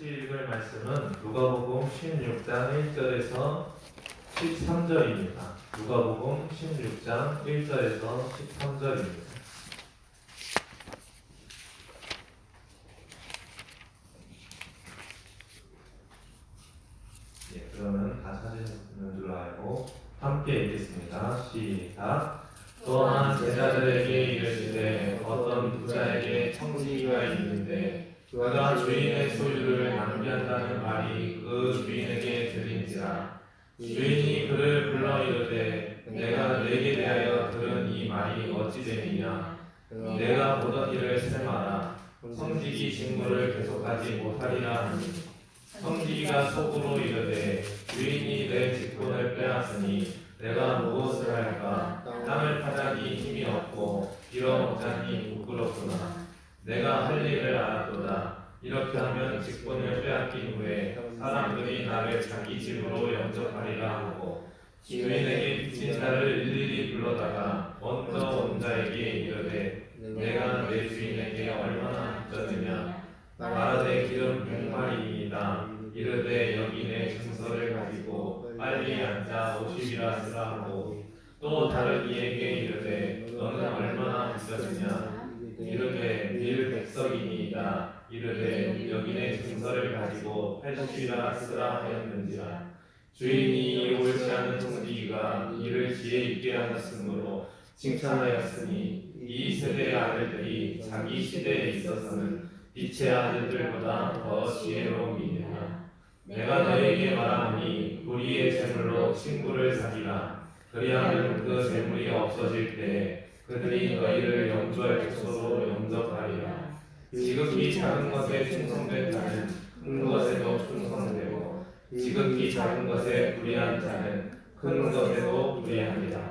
같이 읽을 말씀은 누가복음 16장 1절에서 13절입니다. 누가복음 16장 1절에서 13절입니다. 그러면 다 찾으셨는 줄 알고 함께 읽겠습니다. 시작. 또한 제자들에게 이르시되 어떤 부자에게 청지기가 있는데 그가 주인의 소유를 낭비한다는 말이 그 주인에게 들린지라. 주인이 그를 불러 이르되 내가 내게 대하여 들은 이 말이 어찌 됨이냐. 내가 보던 일을 셈하라. 청지기 직무를 계속하지 못하리라 하니 청지기가 속으로 이르되 주인이 내 직분을 빼앗으니 내가 무엇을 할까. 땅을 파자니 힘이 없고 빌어먹자니 부끄럽구나. 내가 할 일을 알았도다. 이렇게 하면 직분을 빼앗긴 후에 사람들이 나를 자기 집으로 영접하리라 하고 주인에게 빚진 자를 일일이 불러다가 먼저 온 자에게 이르되 내가 내 주인에게 얼마나 빚졌느냐. 말하되 기름 100마리이다. 이르되 여기 내 증서를 가지고 빨리 앉아 50이라 쓰라 하고 또 다른 이에게 이르되 너는 얼마나 빚졌느냐. 이르되 빌 100석이니이다. 이르되 여기 내 증서를 가지고 80이라 쓰라 하였는지라. 주인이 옳지 않은 청지기가 이를 지혜 있게 하셨으므로 칭찬하였으니 이 세대의 아들들이 자기 시대에 있어서는 빛의 아들들보다 더 지혜로움이니라. 내가 너에게 말하노니 불의의 재물로 친구를 사귀라. 그리하면 그 재물이 없어질 때 그들이 너희를 영주할 장소로 영접하리라. 지극히 작은 것에 충성된 자는 큰 것에도 충성되고 지극히 작은 것에 불의한 자는 큰 것에도 불의하리라.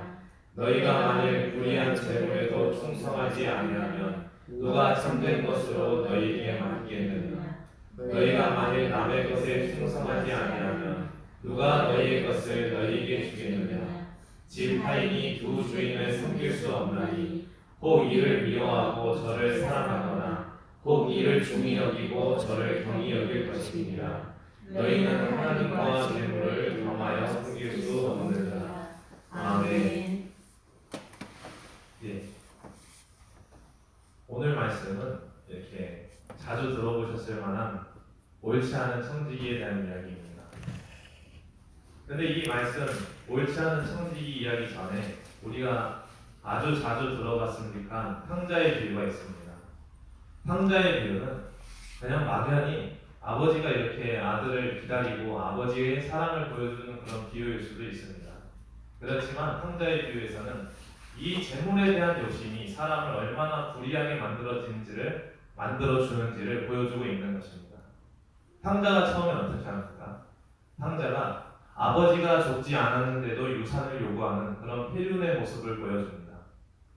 너희가 만일 불의한 재물에도 충성하지 아니하면 누가 참된 것으로 너희에게 맡기겠느냐. 너희가 만일 남의 것에 충성하지 아니하면 누가 너희의 것을 너희에게 주겠느냐. 집 하인이 두 주인을 섬길 수 없나니 혹 이를 미워하고 저를 사랑하거나 혹 이를 중히 여기고 저를 경히 여길 것이니라. 너희는 하나님과 재물을 겸하여 섬길 수 없느니라. 아멘. 오늘 말씀은 이렇게 자주 들어보셨을 만한 옳지 않은 청지기에 대한 이야기입니다. 근데 이 말씀 옳지 않은 청지기 이야기 전에 우리가 아주 자주 들어봤으면 좋겠는 탕자의 비유가 있습니다. 탕자의 비유는 그냥 막연히 아버지가 이렇게 아들을 기다리고 아버지의 사랑을 보여주는 그런 비유일 수도 있습니다. 그렇지만 탕자의 비유에서는 이 재물에 대한 욕심이 사람을 얼마나 불의하게 만들어주는지를 보여주고 있는 것입니다. 탕자가 처음에 어떻게 합니까? 탕자가 아버지가 줬지 않았는데도 유산을 요구하는 그런 폐륜의 모습을 보여줍니다.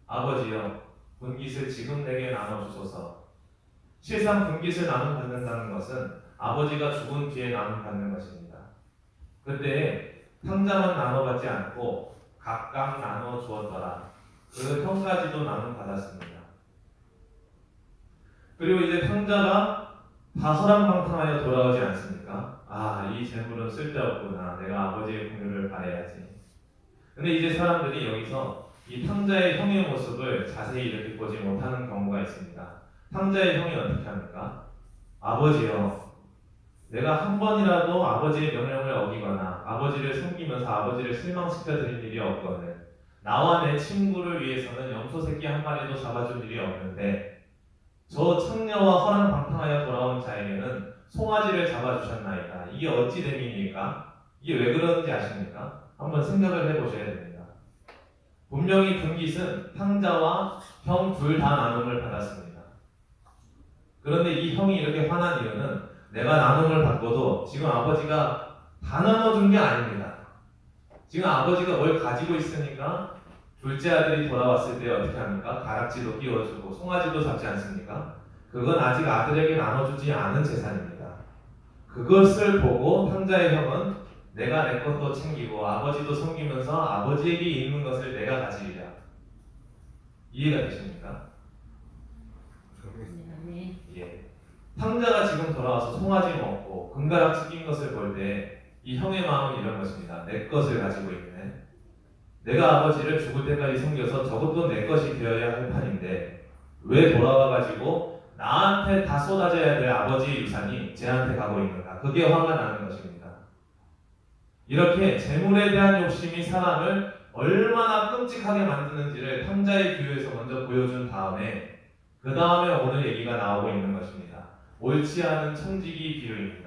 아버지여, 분깃을 지금 내게 나눠주소서. 실상 분깃을 나눠받는다는 것은 아버지가 죽은 뒤에 나눠받는 것입니다. 그때 탕자만 나눠받지 않고 각각 나눠주었더라. 그 형까지도 나눠받았습니다. 그리고 이제 탕자가 다 허랑방탕하여 돌아오지 않습니까? 이 재물은 쓸데없구나. 내가 아버지의 긍휼을 바라야지. 근데 이제 사람들이 여기서 이 탕자의 형의 모습을 자세히 이렇게 보지 못하는 경우가 있습니다. 탕자의 형이 어떻게 합니까? 아버지요, 내가 한 번이라도 아버지의 명령을 어기거나 아버지를 섬기면서 아버지를 실망시켜 드린 일이 없거든. 나와 내 친구를 위해서는 염소 새끼 한 마리도 잡아준 일이 없는데 저 창녀와 허랑방탕하여 돌아온 자에게는 송아지를 잡아주셨나이다. 이게 어찌 됨이니까? 이게 왜 그러는지 아십니까? 한번 생각을 해보셔야 됩니다. 분명히 분깃은 탕자와 형 둘 다 나눔을 받았습니다. 그런데 이 형이 이렇게 화난 이유는 내가 나눔을 받고도 지금 아버지가 다 나눠준 게 아닙니다. 지금 아버지가 뭘 가지고 있으니까 둘째 아들이 돌아왔을 때 어떻게 합니까? 가락지도 끼워주고 송아지도 잡지 않습니까? 그건 아직 아들에게 나눠주지 않은 재산입니다. 그것을 보고 탕자의 형은 내가 내 것도 챙기고 아버지도 섬기면서 아버지에게 있는 것을 내가 가지리라. 이해가 되십니까? 예. 탕자가 지금 돌아와서 송아지 먹고 금가락 튀긴 것을 볼 때 이 형의 마음은 이런 것입니다. 내 것을 가지고 있네. 내가 아버지를 죽을 때까지 섬겨서 저것도 내 것이 되어야 할 판인데 왜 돌아와가지고 나한테 다 쏟아져야 될 아버지의 유산이 쟤한테 가고 있는가. 그게 화가 나는 것입니다. 이렇게 재물에 대한 욕심이 사람을 얼마나 끔찍하게 만드는지를 탕자의 비유에서 먼저 보여준 다음에 그 다음에 오늘 얘기가 나오고 있는 것입니다. 옳지 않은 청지기 비유입니다.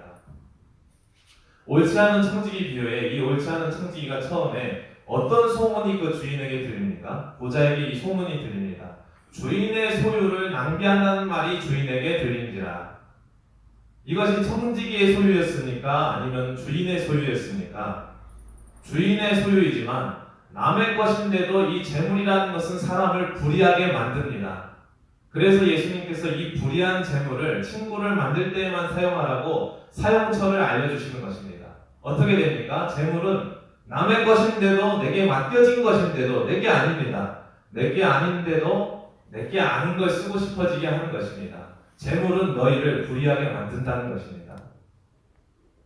옳지 않은 청지기 비유에 이 옳지 않은 청지기가 처음에 어떤 소문이 그 주인에게 들립니까? 부자에게 이 소문이 들립니다. 주인의 소유를 낭비한다는 말이 주인에게 들린지라. 이것이 청지기의 소유였습니까? 아니면 주인의 소유였습니까? 주인의 소유이지만 남의 것인데도 이 재물이라는 것은 사람을 불의하게 만듭니다. 그래서 예수님께서 이 불의한 재물을 친구를 만들 때에만 사용하라고 사용처를 알려주시는 것입니다. 어떻게 됩니까? 재물은 남의 것인데도 내게 맡겨진 것인데도 내게 아닙니다. 내게 아닌데도 내게 아닌 걸 쓰고 싶어지게 하는 것입니다. 재물은 너희를 불의하게 만든다는 것입니다.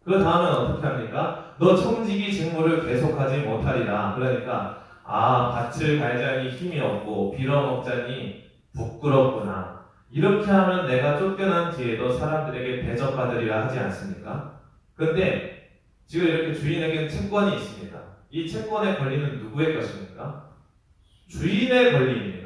그 다음은 어떻게 합니까? 너 청지기 직무를 계속하지 못하리라. 그러니까 밭을 갈자니 힘이 없고 빌어먹자니 부끄럽구나. 이렇게 하면 내가 쫓겨난 뒤에도 사람들에게 대접받으리라 하지 않습니까? 근데 지금 이렇게 주인에게는 채권이 있습니다. 이 채권의 권리는 누구의 것입니까? 주인의 권리입니다.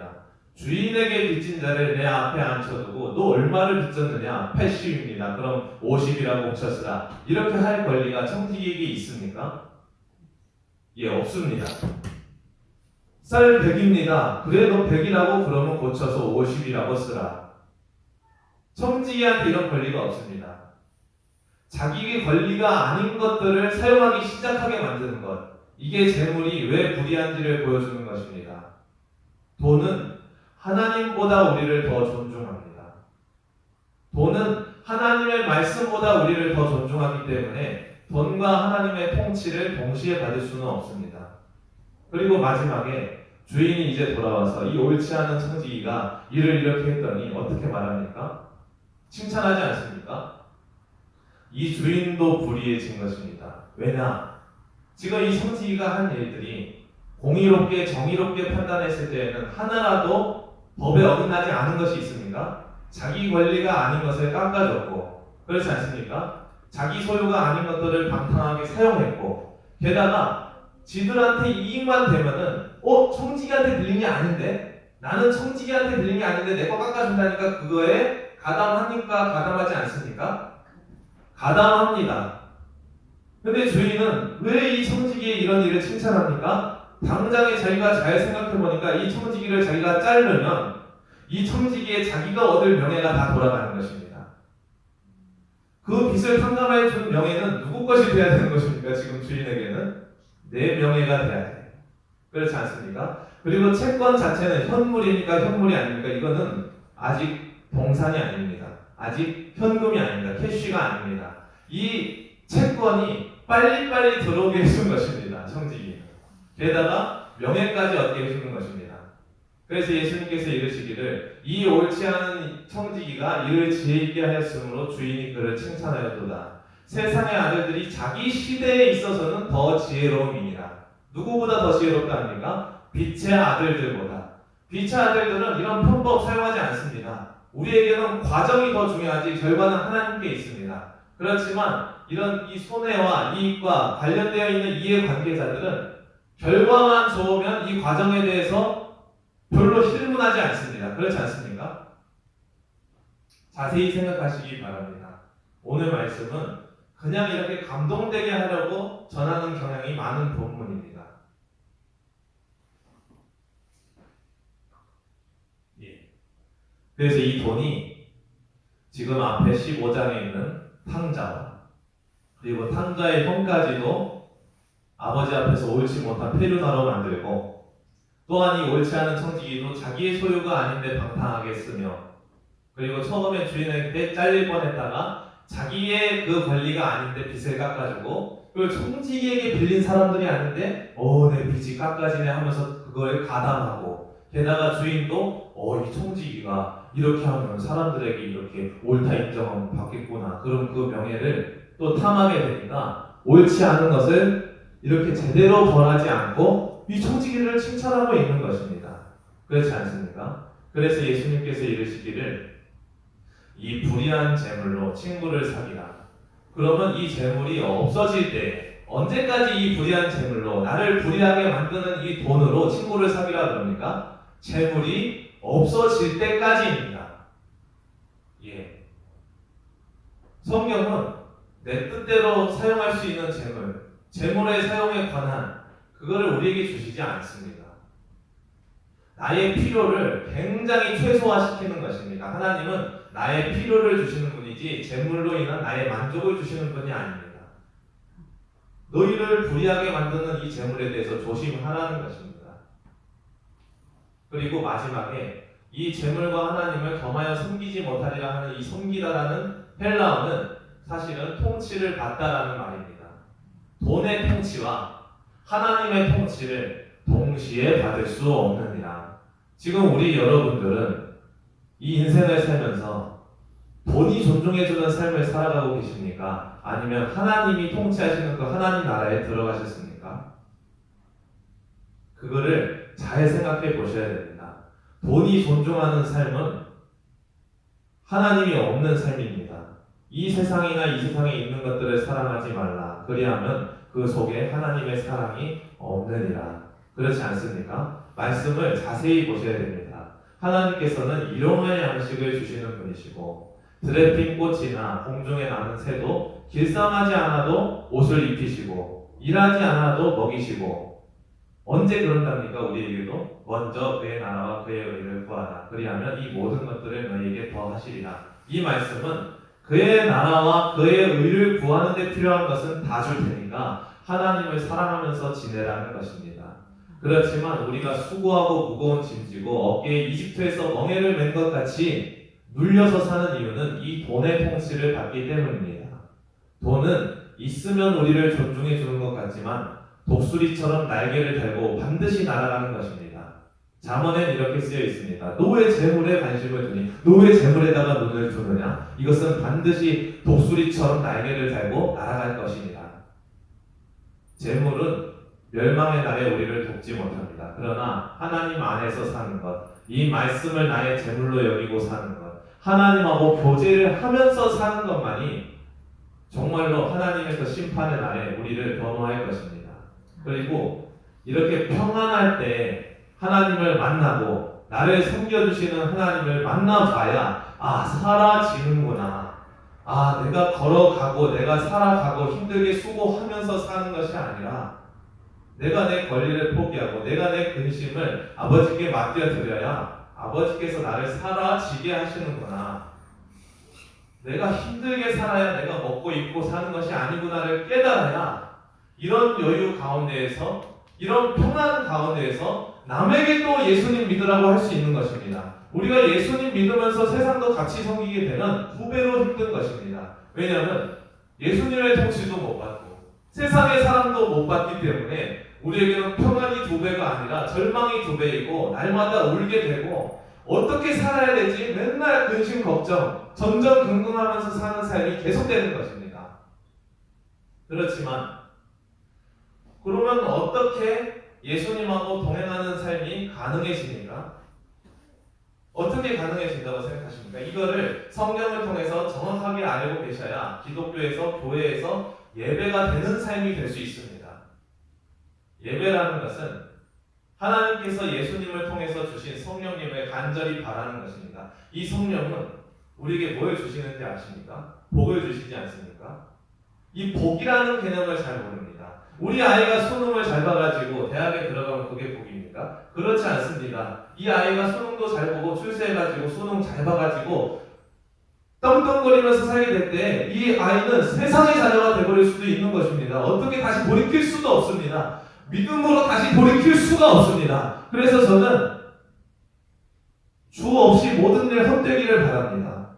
주인에게 빚진 자를 내 앞에 앉혀두고 너 얼마를 빚졌느냐? 80입니다. 그럼 50이라고 훔쳤으라. 이렇게 할 권리가 청지기에게 있습니까? 예, 없습니다. 쌀 100입니다. 그래 너 100이라고 그러면 고쳐서 50이라고 쓰라. 청지기한테 이런 권리가 없습니다. 자기의 권리가 아닌 것들을 사용하기 시작하게 만드는 것. 이게 재물이 왜 불의한지를 보여주는 것입니다. 돈은 하나님보다 우리를 더 존중합니다. 돈은 하나님의 말씀보다 우리를 더 존중하기 때문에 돈과 하나님의 통치를 동시에 받을 수는 없습니다. 그리고 마지막에 주인이 이제 돌아와서 이 옳지 않은 청지기가 일을 이렇게 했더니 어떻게 말합니까? 칭찬하지 않습니까? 이 주인도 불의해진 것입니다. 왜냐? 지금 이 청지기가 한 일들이 공의롭게 정의롭게 판단했을 때에는 하나라도 법에 어긋나지 않은 것이 있습니까? 자기 권리가 아닌 것을 깎아줬고, 그렇지 않습니까? 자기 소유가 아닌 것들을 방탕하게 사용했고, 게다가 지들한테 이익만 되면은 청지기한테 들린 게 아닌데, 나는 청지기한테 들린 게 아닌데 내 거 깎아준다니까 그거에 가담합니까? 가담하지 않습니까? 가담합니다. 근데 주인은 왜 이 청지기의 이런 일을 칭찬합니까? 당장에 자기가 잘 생각해보니까 이 청지기를 자기가 자르면 이 청지기에 자기가 얻을 명예가 다 돌아가는 것입니다. 그 빚을 탕감해 준 명예는 누구 것이 돼야 되는 것입니까? 지금 주인에게는 내 명예가 돼야 돼요. 그렇지 않습니까? 그리고 채권 자체는 현물이니까 현물이 아닙니까? 이거는 아직 동산이 아닙니다. 아직 현금이 아닙니다. 캐시가 아닙니다. 이 채권이 빨리빨리 들어오게 해준 것입니다. 청지기는. 게다가 명예까지 얻게 해주는 것입니다. 그래서 예수님께서 이르시기를 이 옳지 않은 청지기가 일을 지혜있게 하였으므로 주인이 그를 칭찬하였도다. 세상의 아들들이 자기 시대에 있어서는 더 지혜로움이니라. 누구보다 더 지혜롭다 합니까? 빛의 아들들보다. 빛의 아들들은 이런 편법 사용하지 않습니다. 우리에게는 과정이 더 중요하지 결과는 하나님께 있습니다. 그렇지만 이런 이 손해와 이익과 관련되어 있는 이해관계자들은 결과만 좋으면 이 과정에 대해서 별로 실문하지 않습니다. 그렇지 않습니까? 자세히 생각하시기 바랍니다. 오늘 말씀은 그냥 이렇게 감동되게 하려고 전하는 경향이 많은 본문입니다. 그래서 이 돈이 지금 앞에 15장에 있는 탕자와 그리고 탕자의 형까지도 아버지 앞에서 옳지 못한 페류나로 만들고, 또한 이 옳지 않은 청지기도 자기의 소유가 아닌데 방탕하게 쓰며, 그리고 처음에 주인에게 잘릴 뻔했다가 자기의 그 권리가 아닌데 빚을 깎아주고, 그리고 청지기에게 빌린 사람들이 아닌데 내 빚이 깎아지네 하면서 그걸 가담하고, 게다가 주인도 이 청지기가 이렇게 하면 사람들에게 이렇게 옳다 인정을 받겠구나. 그럼 그 명예를 또 탐하게 되니까 옳지 않은 것을 이렇게 제대로 벌하지 않고 이 청지기를 칭찬하고 있는 것입니다. 그렇지 않습니까? 그래서 예수님께서 이르시기를 이 불의한 재물로 친구를 사귀라. 그러면 이 재물이 없어질 때 언제까지 이 불의한 재물로 나를 불의하게 만드는 이 돈으로 친구를 사귀라 그럽니까? 재물이 없어질 때까지입니다. 예. 성경은 내 뜻대로 사용할 수 있는 재물의 사용에 관한 그거를 우리에게 주시지 않습니다. 나의 필요를 굉장히 최소화시키는 것입니다. 하나님은 나의 필요를 주시는 분이지 재물로 인한 나의 만족을 주시는 분이 아닙니다. 너희를 불의하게 만드는 이 재물에 대해서 조심하라는 것입니다. 그리고 마지막에 이 재물과 하나님을 겸하여 섬기지 못하리라 하는 이 섬기다라는 헬라어는 사실은 통치를 받다라는 말입니다. 돈의 통치와 하나님의 통치를 동시에 받을 수 없느니라. 지금 우리 여러분들은 이 인생을 살면서 돈이 존중해주는 삶을 살아가고 계십니까? 아니면 하나님이 통치하시는 그 하나님 나라에 들어가셨습니까? 그거를 잘 생각해 보셔야 됩니다. 돈이 존중하는 삶은 하나님이 없는 삶입니다. 이 세상이나 이 세상에 있는 것들을 사랑하지 말라. 그리하면 그 속에 하나님의 사랑이 없느니라. 그렇지 않습니까? 말씀을 자세히 보셔야 됩니다. 하나님께서는 일용할 양식을 주시는 분이시고 들에 핀 꽃이나 공중에 나는 새도 길쌈하지 않아도 옷을 입히시고 일하지 않아도 먹이시고 언제 그런답니까? 우리에게도 먼저 그의 나라와 그의 의를 구하라. 그리하면 이 모든 것들을 너희에게 더하시리라. 이 말씀은 그의 나라와 그의 의를 구하는 데 필요한 것은 다 줄 테니까 하나님을 사랑하면서 지내라는 것입니다. 그렇지만 우리가 수고하고 무거운 짐지고 어깨에 이집트에서 멍에를 맨 것 같이 눌려서 사는 이유는 이 돈의 통치를 받기 때문입니다. 돈은 있으면 우리를 존중해 주는 것 같지만 독수리처럼 날개를 달고 반드시 날아가는 것입니다. 잠언엔 이렇게 쓰여 있습니다. 너 왜 재물에 관심을 두니? 너 왜 재물에다가 눈을 두느냐? 이것은 반드시 독수리처럼 날개를 달고 날아갈 것입니다. 재물은 멸망의 날에 우리를 돕지 못합니다. 그러나 하나님 안에서 사는 것, 이 말씀을 나의 재물로 여기고 사는 것, 하나님하고 교제를 하면서 사는 것만이 정말로 하나님의 그 심판의 날에 우리를 변호할 것입니다. 그리고 이렇게 평안할 때 하나님을 만나고 나를 섬겨주시는 하나님을 만나봐야 사라지는구나. 내가 걸어가고 내가 살아가고 힘들게 수고하면서 사는 것이 아니라 내가 내 권리를 포기하고 내가 내 근심을 아버지께 맡겨드려야 아버지께서 나를 살아지게 하시는구나. 내가 힘들게 살아야 내가 먹고 입고 사는 것이 아니구나를 깨달아야 이런 여유 가운데에서 이런 평안 가운데에서 남에게 또 예수님 믿으라고 할 수 있는 것입니다. 우리가 예수님 믿으면서 세상도 같이 섬기게 되면 2배로 힘든 것입니다. 왜냐하면 예수님의 통치도 못 받고 세상의 사랑도 못 받기 때문에 우리에게는 평안이 2배가 아니라 절망이 2배이고 날마다 울게 되고 어떻게 살아야 될지 맨날 근심 걱정 전전긍긍하면서 사는 삶이 계속되는 것입니다. 그렇지만 그러면 어떻게 예수님하고 동행하는 삶이 가능해집니까? 어떻게 가능해진다고 생각하십니까? 이거를 성경을 통해서 정확하게 알고 계셔야 기독교에서 교회에서 예배가 되는 삶이 될 수 있습니다. 예배라는 것은 하나님께서 예수님을 통해서 주신 성령님을 간절히 바라는 것입니다. 이 성령은 우리에게 뭘 주시는지 아십니까? 복을 주시지 않습니까? 이 복이라는 개념을 잘 모릅니다. 우리 아이가 수능을 잘 봐가지고 대학에 들어가면 그게 복입니까? 그렇지 않습니다. 이 아이가 수능도 잘 보고 출세해가지고 수능 잘 봐가지고 떵떵거리면서 살게 될 때 이 아이는 세상의 자녀가 되버릴 수도 있는 것입니다. 어떻게 다시 돌이킬 수도 없습니다. 믿음으로 다시 돌이킬 수가 없습니다. 그래서 저는 주 없이 모든 일 헛되기를 바랍니다.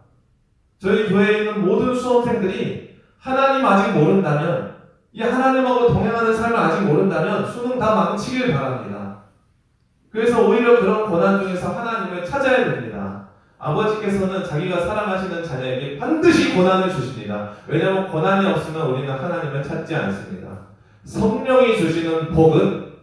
저희 교회에 있는 모든 수험생들이 하나님 아직 모른다면 이 하나님하고 동행하는 삶을 아직 모른다면 수능 다 망치길 바랍니다. 그래서 오히려 그런 고난 중에서 하나님을 찾아야 됩니다. 아버지께서는 자기가 사랑하시는 자녀에게 반드시 고난을 주십니다. 왜냐하면 고난이 없으면 우리는 하나님을 찾지 않습니다. 성령이 주시는 복은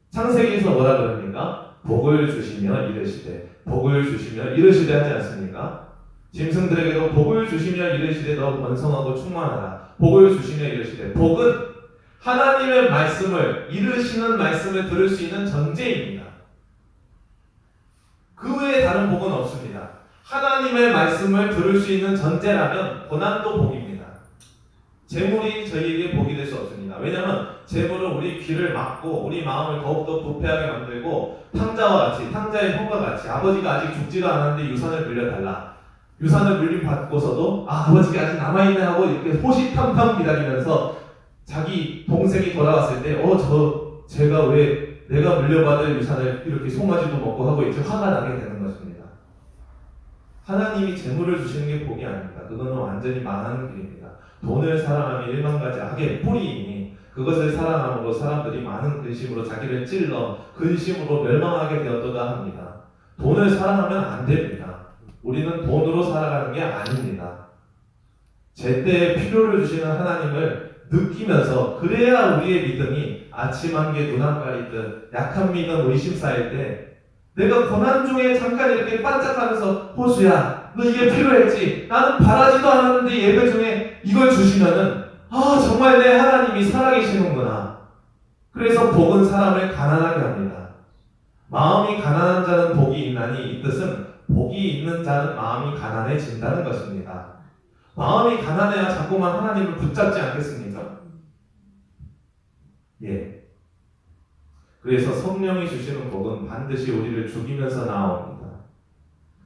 창세기에서 뭐라 그럽니까? 복을 주시며 이르시되, 복을 주시며 이르시되 하지 않습니까? 짐승들에게도 복을 주시며 이르시되 너 번성하고 충만하라. 복을 주시며 이르시되, 복은 하나님의 말씀을, 이르시는 말씀을 들을 수 있는 전제입니다. 그 외에 다른 복은 없습니다. 하나님의 말씀을 들을 수 있는 전제라면 고난도 복입니다. 재물이 저희에게 복이 될 수 없습니다. 왜냐하면 재물은 우리 귀를 막고 우리 마음을 더욱더 부패하게 만들고, 탕자와 같이, 탕자의 형과 같이 아버지가 아직 죽지도 않았는데 유산을 물려달라. 유산을 물림받고서도 아버지가 아직 남아있네 하고 이렇게 호시탐탐 기다리면서 자기 동생이 돌아왔을 때 제가 왜 내가 물려받을 유산을 이렇게 송아지도 먹고 하고 있지, 화가 나게 되는 것입니다. 하나님이 재물을 주시는 게 복이 아닙니다. 그거는 완전히 망하는 길입니다. 돈을 사랑하면 1만가지 악의 뿌리이니 그것을 사랑함으로 사람들이 많은 근심으로 자기를 찔러 근심으로 멸망하게 되었도다 합니다. 돈을 사랑하면 안 됩니다. 우리는 돈으로 살아가는 게 아닙니다. 제때에 필요를 주시는 하나님을 느끼면서, 그래야 우리의 믿음이 아침 한개 눈 한 가리듯 약한 믿음 의심 쌓일 때, 내가 고난 중에 잠깐 이렇게 반짝하면서 호수야 너 이게 필요했지, 나는 바라지도 않았는데 예배 중에 이걸 주시면은 정말 내 하나님이 살아계시는구나. 그래서 복은 사람을 가난하게 합니다. 마음이 가난한 자는 복이 있나니, 이 뜻은 복이 있는 자는 마음이 가난해진다는 것입니다. 마음이 가난해야 자꾸만 하나님을 붙잡지 않겠습니까? 예. 그래서 성령이 주시는 복은 반드시 우리를 죽이면서 나옵니다.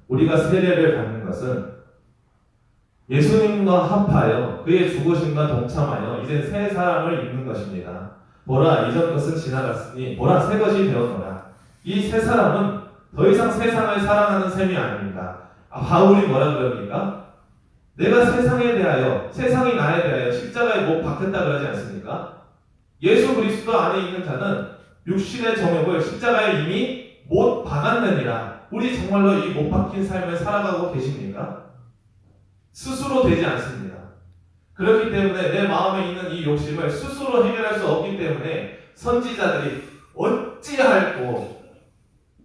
우리가 세례를 받는 것은 예수님과 합하여 그의 죽으심과 동참하여 이제 새 사람을 입는 것입니다. 보라, 이전 것은 지나갔으니 보라, 새 것이 되었노라. 이 새 사람은 더 이상 세상을 사랑하는 셈이 아닙니다. 바울이 뭐라 그럽니까? 내가 세상에 대하여, 세상이 나에 대하여 십자가에 못 박혔다 그러지 않습니까? 예수 그리스도 안에 있는 자는 육신의 정욕을 십자가에 이미 못 박았느니라. 우리 정말로 이 못 박힌 삶을 살아가고 계십니까? 스스로 되지 않습니다. 그렇기 때문에 내 마음에 있는 이 욕심을 스스로 해결할 수 없기 때문에 선지자들이 어찌할꼬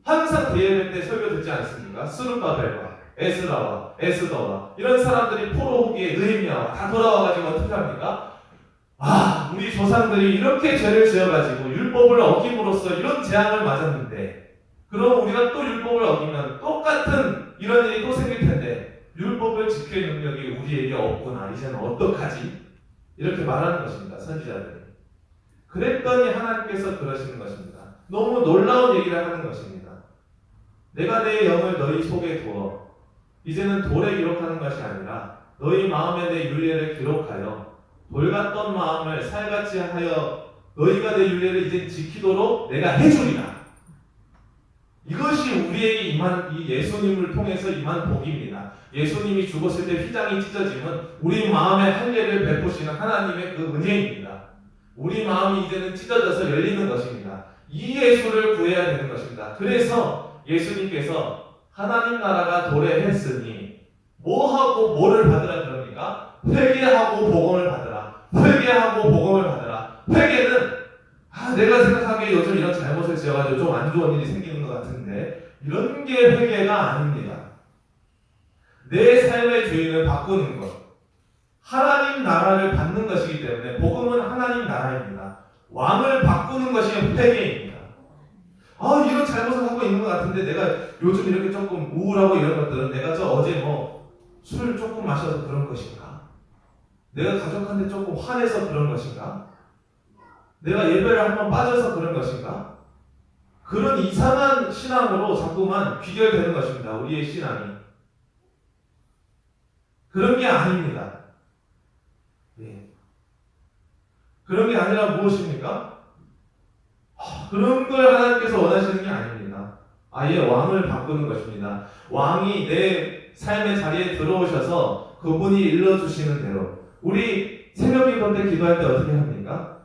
항상 대예배 때 설교 듣지 않습니까? 스룹바벨과 에스라와 에스더와 이런 사람들이 포로 후기에 느헤미야와 다 돌아와가지고 어떻게 합니까? 우리 조상들이 이렇게 죄를 지어가지고 율법을 어김으로써 이런 재앙을 맞았는데, 그럼 우리가 또 율법을 어기면 똑같은 이런 일이 또 생길 텐데 율법을 지킬 능력이 우리에게 없구나. 이제는 어떡하지? 이렇게 말하는 것입니다. 선지자들이. 그랬더니 하나님께서 그러시는 것입니다. 너무 놀라운 얘기를 하는 것입니다. 내가 내 영을 너희 속에 두어 이제는 돌에 기록하는 것이 아니라 너희 마음에 내 율례를 기록하여 돌 같던 마음을 살같이 하여 너희가 내 율례를 이제 지키도록 내가 해주리라. 이것이 우리에게 임한, 이 예수님을 통해서 임한 복입니다. 예수님이 죽었을 때 휘장이 찢어지면 우리 마음에 할례를 베푸시는 하나님의 그 은혜입니다. 우리 마음이 이제는 찢어져서 열리는 것입니다. 이 예수를 구해야 되는 것입니다. 그래서 예수님께서 하나님 나라가 도래했으니 뭐하고 뭐를 받으라 그럽니까? 회개하고 복음을 받으라. 회개하고 복음을 받으라. 회개는 내가 생각하기에 요즘 이런 잘못을 지어가지고 좀 안 좋은 일이 생기는 것 같은데, 이런 게 회개가 아닙니다. 내 삶의 주인을 바꾸는 것, 하나님 나라를 받는 것이기 때문에 복음은 하나님 나라입니다. 왕을 바꾸는 것이 회개입니다. 이런 잘못을 하고 있는 것 같은데 내가 요즘 이렇게 조금 우울하고 이런 것들은 내가 어제 술 조금 마셔서 그런 것인가? 내가 가족한테 조금 화내서 그런 것인가? 내가 예배를 한번 빠져서 그런 것인가? 그런 이상한 신앙으로 자꾸만 귀결되는 것입니다. 우리의 신앙이. 그런 게 아닙니다. 그런 게 아니라 무엇입니까? 그런 걸 하나님께서 원하시는 게 아닙니다. 아예 왕을 바꾸는 것입니다. 왕이 내 삶의 자리에 들어오셔서 그분이 일러주시는 대로, 우리 새벽 기도 때 기도할 때 어떻게 합니까?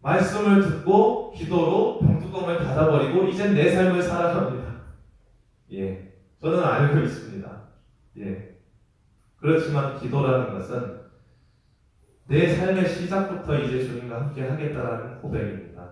말씀을 듣고 기도로 병뚜껑을 닫아버리고 이젠 내 삶을 살아갑니다. 저는 알고 있습니다. 예. 그렇지만 기도라는 것은 내 삶의 시작부터 이제 주님과 함께 하겠다라는 고백입니다.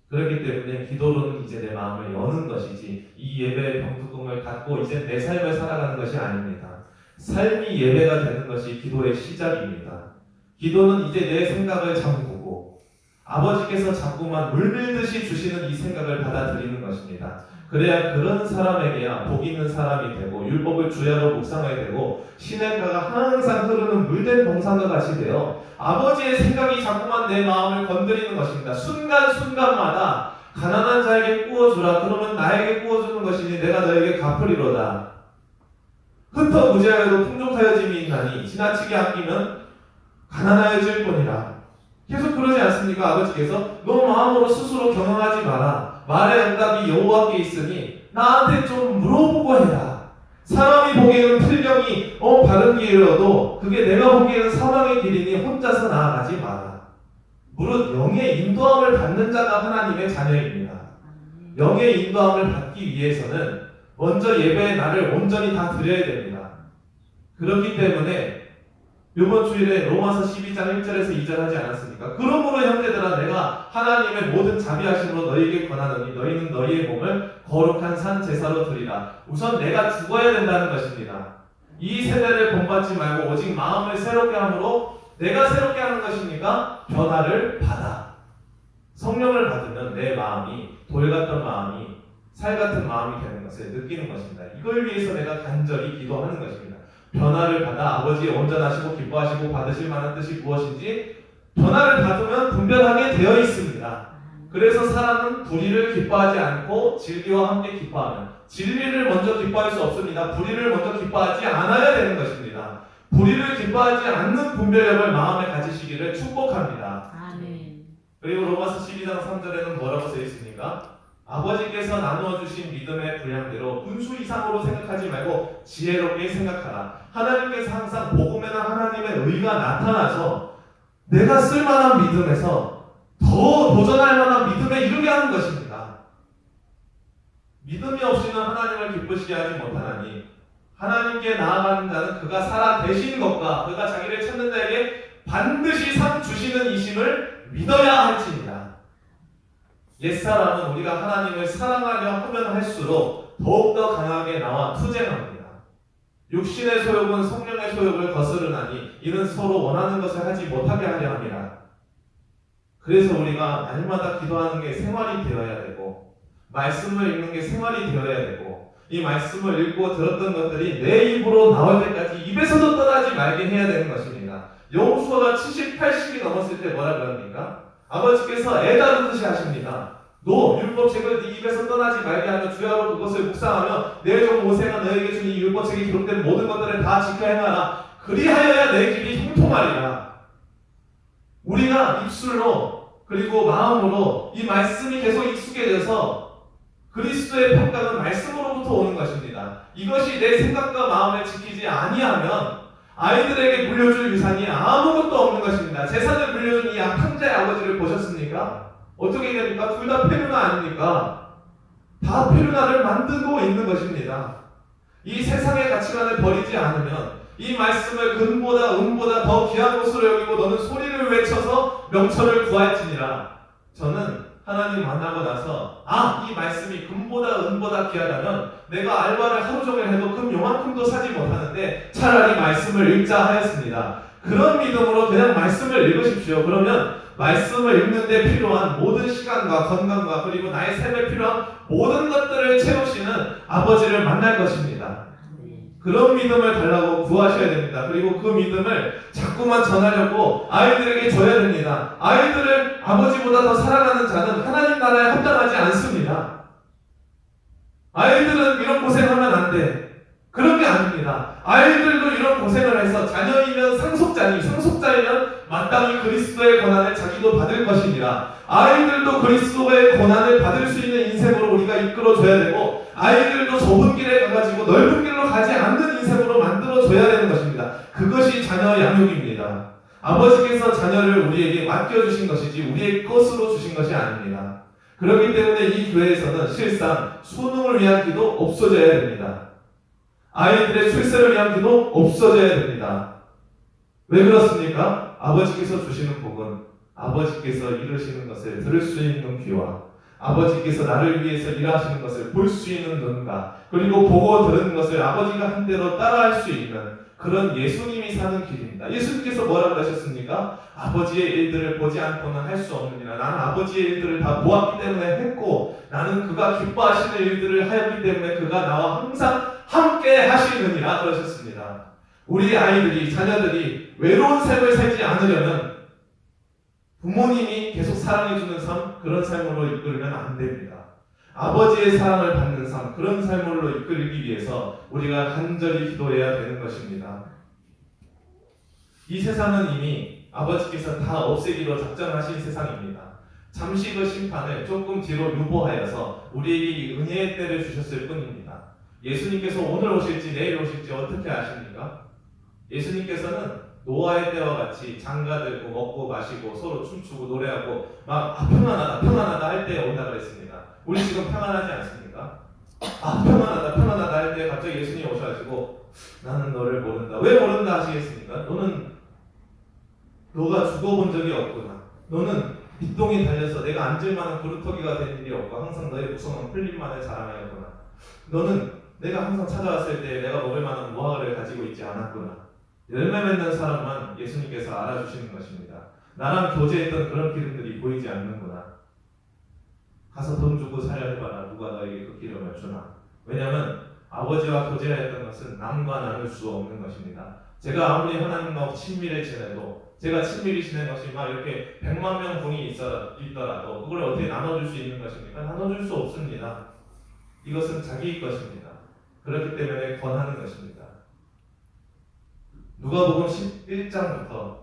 그렇기 때문에 기도로는 이제 내 마음을 여는 것이지 이 예배의 병뚜껑을 닫고 이제 내 삶을 살아가는 것이 아닙니다. 삶이 예배가 되는 것이 기도의 시작입니다. 기도는 이제 내 생각을 잠그고 아버지께서 자꾸만 물밀듯이 주시는 이 생각을 받아들이는 것입니다. 그래야 그런 사람에게야 복 있는 사람이 되고 율법을 주야로 묵상하게 되고 시냇가가 항상 흐르는 물된 동산과 같이 되어 아버지의 생각이 자꾸만 내 마음을 건드리는 것입니다. 순간순간마다 가난한 자에게 구워주라. 그러면 나에게 구워주는 것이니 내가 너에게 갚으리로다. 흩어 무지하여도 풍족하여짐이 있나니 지나치게 아끼면 가난하여질 뿐이라. 계속 그러지 않습니까? 아버지께서 너 마음으로 스스로 경영하지 마라. 말의 응답이 여호와께 있으니 나한테 좀 물어보고 해라. 사람이 보기에는 필경이 바른 길이라도 그게 내가 보기에는 사망의 길이니 혼자서 나아가지 마라. 무릇 영의 인도함을 받는 자가 하나님의 자녀입니다. 영의 인도함을 받기 위해서는 먼저 예배의 날을 온전히 다 드려야 됩니다. 그렇기 때문에 이번 주일에 로마서 12장 1절에서 2절 하지 않았습니까? 그러므로 형제들아 내가 하나님의 모든 자비하심으로 너희에게 권하노니 너희는 너희의 몸을 거룩한 산 제사로 드리라. 우선 내가 죽어야 된다는 것입니다. 이 세대를 본받지 말고 오직 마음을 새롭게 함으로 내가 새롭게 하는 것이니까 변화를 받아. 성령을 받으면 내 마음이 돌 같던 마음이 살 같은 마음이 되는 것을 느끼는 것입니다. 이걸 위해서 내가 간절히 기도하는 것입니다. 변화를 받아 아버지의 온전하시고 기뻐하시고 받으실 만한 뜻이 무엇인지 변화를 받으면 분별하게 되어 있습니다. 그래서 사람은 불의를 기뻐하지 않고 진리와 함께 기뻐하면 진리를 먼저 기뻐할 수 없습니다. 불의를 먼저 기뻐하지 않아야 되는 것입니다. 불의를 기뻐하지 않는 분별력을 마음에 가지시기를 축복합니다. 아멘. 그리고 로마서 12장 3절에는 뭐라고 쓰여 있습니까? 아버지께서 나누어 주신 믿음의 분량대로 분수 이상으로 생각하지 말고 지혜롭게 생각하라. 하나님께서 항상 복음에는 하나님의 의가 나타나서 내가 쓸만한 믿음에서 더 도전할 만한 믿음에 이르게 하는 것입니다. 믿음이 없이는 하나님을 기쁘시게 하지 못하나니 하나님께 나아가는 자는 그가 살아 계신 것과 그가 자기를 찾는 자에게 반드시 상 주시는 이심을 믿어야 할지니라. 옛사람은 우리가 하나님을 사랑하려 하면 할수록 더욱더 강하게 나와 투쟁합니다. 육신의 소욕은 성령의 소욕을 거스르나니 이는 서로 원하는 것을 하지 못하게 하려 함이라. 그래서 우리가 날마다 기도하는 게 생활이 되어야 되고 말씀을 읽는 게 생활이 되어야 되고 이 말씀을 읽고 들었던 것들이 내 입으로 나올 때까지 입에서도 떠나지 말게 해야 되는 것입니다. 여호수아가 70, 80이 넘었을 때 뭐라 그럽니까? 아버지께서 애다루듯이 하십니다. 너 율법책을 네 입에서 떠나지 말게 하며 주야로 그것을 묵상하며 내 종 모세가 너에게 준 이 율법책에 기록된 모든 것들을 다 지켜 행하라. 그리하여야 내 길이 형통하리라. 우리가 입술로 그리고 마음으로 이 말씀이 계속 익숙해져서 그리스도의 평강은 말씀으로부터 오는 것입니다. 이것이 내 생각과 마음을 지키지 아니하면 아이들에게 물려줄 유산이 아무것도 없는 것입니다. 재산을 물려준 이 탕자의 아버지를 보셨습니까? 어떻게 됩니까? 둘 다 페루나 아닙니까? 다 페루나를 만들고 있는 것입니다. 이 세상의 가치관을 버리지 않으면 이 말씀을 금보다 은보다 더 귀한 것으로 여기고 너는 소리를 외쳐서 명철을 구할지니라. 저는 하나님 만나고 나서 이 말씀이 금보다 은보다 귀하다면 내가 알바를 하루 종일 해도 금 요만큼도 사지 못하는데 차라리 말씀을 읽자 하였습니다. 그런 믿음으로 그냥 말씀을 읽으십시오. 그러면 말씀을 읽는데 필요한 모든 시간과 건강과 그리고 나의 삶에 필요한 모든 것들을 채우시는 아버지를 만날 것입니다. 그런 믿음을 달라고 구하셔야 됩니다. 그리고 그 믿음을 자꾸만 전하려고 아이들에게 줘야 됩니다. 아이들을 아버지보다 더 사랑하는 자는 하나님 나라에 합당하지 않습니다. 아이들은 이런 고생하면 안 돼. 그런 게 아닙니다. 아이들도 이런 고생을 해서 자녀이면 상속자니 상속자이면 마땅히 그리스도의 고난을 자기도 받을 것이니라. 아이들도 그리스도의 고난을 받을 수 있는 인생으로 우리가 이끌어줘야 되고 아이들도 좁은 길에 가가지고 넓은 길로 가지 않는 인생으로 만들어줘야 되는 것입니다. 그것이 자녀 양육입니다. 아버지께서 자녀를 우리에게 맡겨주신 것이지 우리의 것으로 주신 것이 아닙니다. 그렇기 때문에 이 교회에서는 실상 수능을 위한 기도 없어져야 됩니다. 아이들의 출세를 위한 기도 없어져야 됩니다. 왜 그렇습니까? 아버지께서 주시는 복은 아버지께서 이루시는 것을 들을 수 있는 귀와 아버지께서 나를 위해서 일하시는 것을 볼 수 있는 눈과 그리고 보고 들은 것을 아버지가 한 대로 따라할 수 있는 그런 예수님이 사는 길입니다. 예수님께서 뭐라고 하셨습니까? 아버지의 일들을 보지 않고는 할 수 없느니라. 나는 아버지의 일들을 다 보았기 때문에 했고 나는 그가 기뻐하시는 일들을 하였기 때문에 그가 나와 항상 함께 하시느니라 그러셨습니다. 우리 아이들이 자녀들이 외로운 삶을 살지 않으려면 부모님이 계속 사랑해주는 삶, 그런 삶으로 이끌면 안 됩니다. 아버지의 사랑을 받는 삶, 그런 삶으로 이끌기 위해서 우리가 간절히 기도해야 되는 것입니다. 이 세상은 이미 아버지께서 다 없애기로 작정하신 세상입니다. 잠시 그 심판을 조금 뒤로 유보하여서 우리에게 은혜의 때를 주셨을 뿐입니다. 예수님께서 오늘 오실지 내일 오실지 어떻게 아십니까? 예수님께서는 노아의 때와 같이 장가들고 먹고 마시고 서로 춤추고 노래하고 막 평안하다 평안하다 할 때 온다 그랬습니다. 우리 지금 평안하지 않습니까? 평안하다 할 때 갑자기 예수님 오셔가지고 나는 너를 모른다. 왜 모른다 하시겠습니까? 너가 죽어본 적이 없구나. 너는 빗동이 달려서 내가 앉을 만한 구루터기가 된 일이 없고 항상 너의 무성한 풀림만을 자랑하였구나. 너는 내가 항상 찾아왔을 때 내가 먹을 만한 무화과를 가지고 있지 않았구나. 열매 맺는 사람만 예수님께서 알아주시는 것입니다. 나랑 교제했던 그런 기름들이 보이지 않는구나. 가서 돈 주고 살려해봐라. 누가 너에게 그 기름을 주나. 왜냐하면 아버지와 교제했던 것은 남과 나눌 수 없는 것입니다. 제가 아무리 하나님과 친밀히 지내도 제가 친밀히 지낸 것이 막 이렇게 100만 명 분이 있더라도 그걸 어떻게 나눠줄 수 있는 것입니까? 나눠줄 수 없습니다. 이것은 자기 것입니다. 그렇기 때문에 권하는 것입니다. 누가복음 11장부터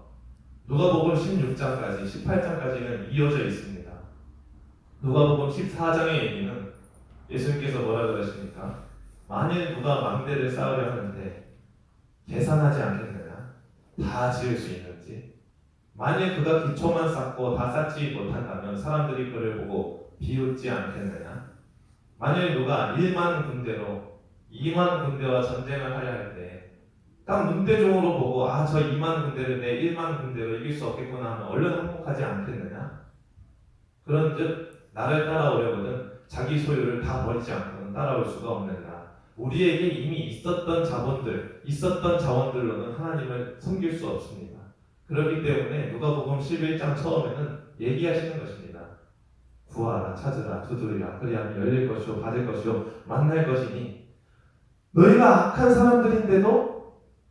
누가복음 16장까지 18장까지는 이어져 있습니다. 누가복음 14장의 얘기는 예수님께서 뭐라 그러십니까? 만일 누가 망대를 쌓으려 하는데 계산하지 않겠느냐? 다 지을 수 있는지? 만일 그가 기초만 쌓고 다 쌓지 못한다면 사람들이 그를 보고 비웃지 않겠느냐? 만일 누가 1만 군대로 2만 군대와 전쟁을 하려 할 때 딱 눈대중으로 보고 저 2만 군대를 내 1만 군대로 이길 수 없겠구나 하면 얼른 항복하지 않겠느냐? 그런즉 나를 따라오려거든 자기 소유를 다 버리지 않고는 따라올 수가 없느니라. 우리에게 이미 있었던 자원들로는 하나님을 섬길 수 없습니다. 그렇기 때문에 누가복음 11장 처음에는 얘기하시는 것입니다. 구하라, 찾으라, 두드리라. 그리하면 열릴 것이요 받을 것이요 만날 것이니 너희가 악한 사람들인데도